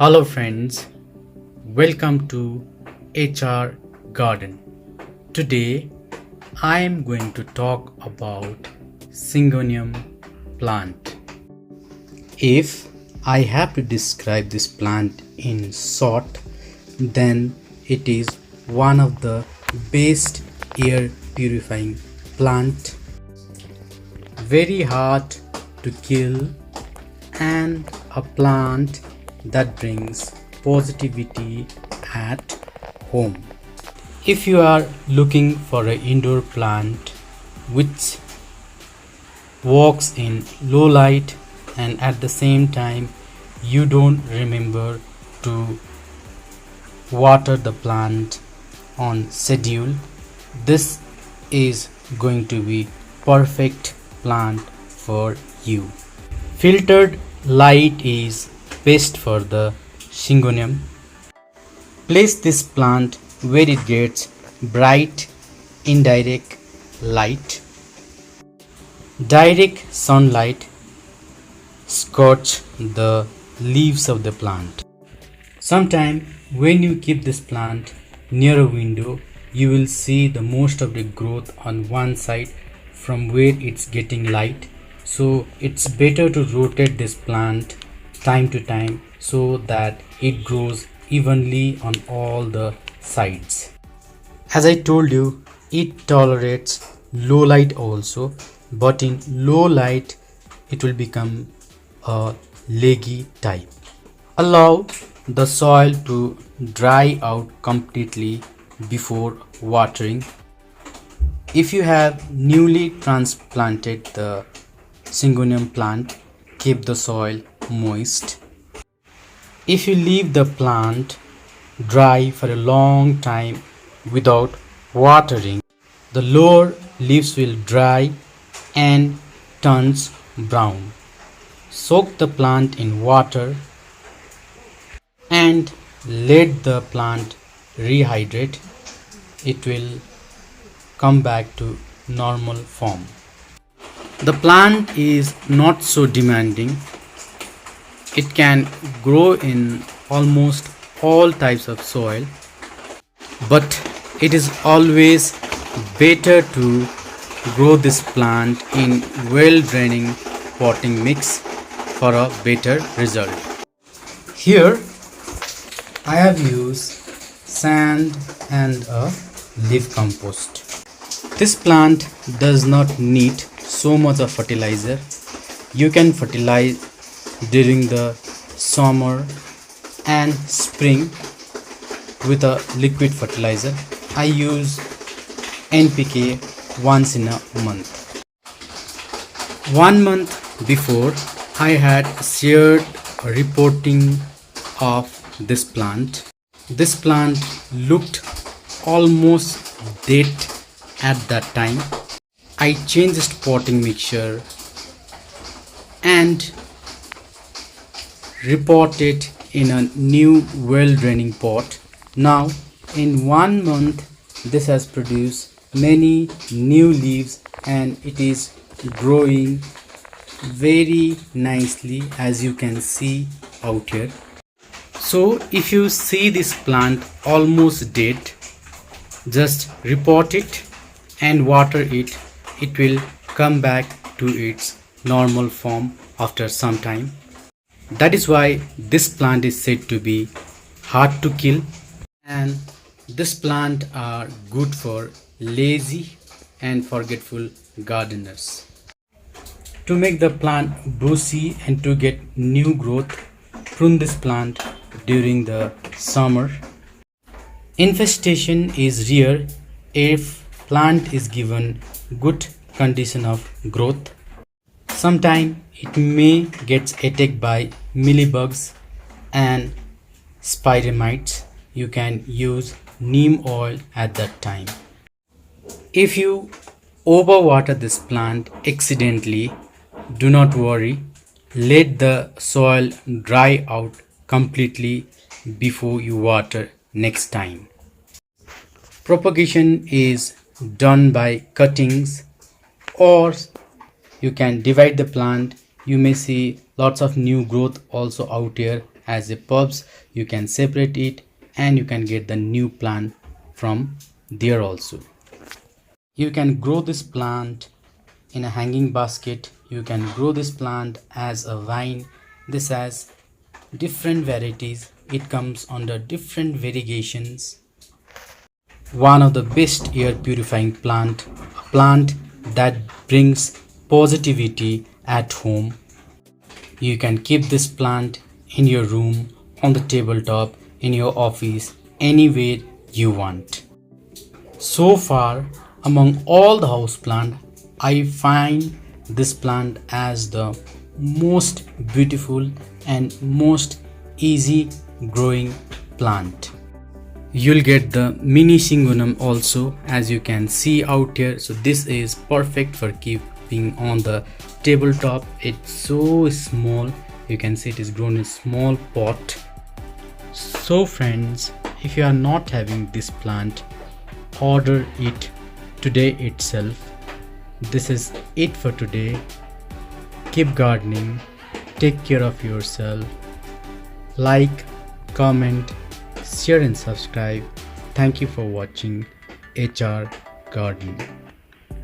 Hello friends, welcome to HR Garden. Today I am going to talk about Syngonium plant. If I have to describe this plant in short, then it is one of the best air purifying plant, very hard to kill, and a plant that brings positivity at home. If you are looking for an indoor plant which works in low light and at the same time you don't remember to water the plant on schedule, this is going to be perfect plant for you. Filtered light is best for the Syngonium. Place this plant where it gets bright indirect light. Direct sunlight scorch the leaves of the plant. Sometime when you keep this plant near a window, you will see the most of the growth on one side from where it's getting light. So it's better to rotate this plant time to time so that it grows evenly on all the sides. As I told you, it tolerates low light also, but in low light it will become a leggy type. Allow the soil to dry out completely before watering. If you have newly transplanted the Syngonium plant, keep the soil moist. If you leave the plant dry for a long time without watering, the lower leaves will dry and turns brown. Soak the plant in water and let the plant rehydrate. It will come back to normal form. The plant is not so demanding. It can grow in almost all types of soil, but it is always better to grow this plant in well-draining potting mix for a better result. Here I have used sand and a leaf compost. This plant does not need so much of fertilizer. You can fertilize during the summer and spring with a liquid fertilizer. I use NPK once in a month. 1 month before, I had shared a reporting of this plant. This plant looked almost dead at that time. I changed potting mixture and repot it in a new well-draining pot. Now in 1 month this has produced many new leaves and it is growing very nicely, as you can see out here. So if you see this plant almost dead, just repot it and water it. It will come back to its normal form after some time. That is why this plant is said to be hard to kill, and this plant are good for lazy and forgetful gardeners. To make the plant bushy and to get new growth, prune this plant during the summer. Infestation is rare if plant is given good condition of growth. Sometimes it may get attacked by mealybugs and spider mites. You can use neem oil at that time. If you overwater this plant accidentally, do not worry. Let the soil dry out completely before you water next time. Propagation is done by cuttings, or you can divide the plant. You may see lots of new growth also out here as a pubs. You can separate it and you can get the new plant from there also. You can grow this plant in a hanging basket. You can grow this plant as a vine. This has different varieties. It comes under different variegations. One of the best air purifying plant, a plant that brings positivity at home. You can keep this plant in your room, on the tabletop, in your office, anywhere you want. So far, among all the house plant, I find this plant as the most beautiful and most easy growing plant. You'll get the mini Syngonium also, as you can see out here. So this is perfect for keeping on the tabletop. It's so small, you can see it is grown in small pot. So friends, if you are not having this plant, order it today itself. This is it for today. Keep gardening, take care of yourself, like, comment, share and subscribe. Thank you for watching HR Gardening.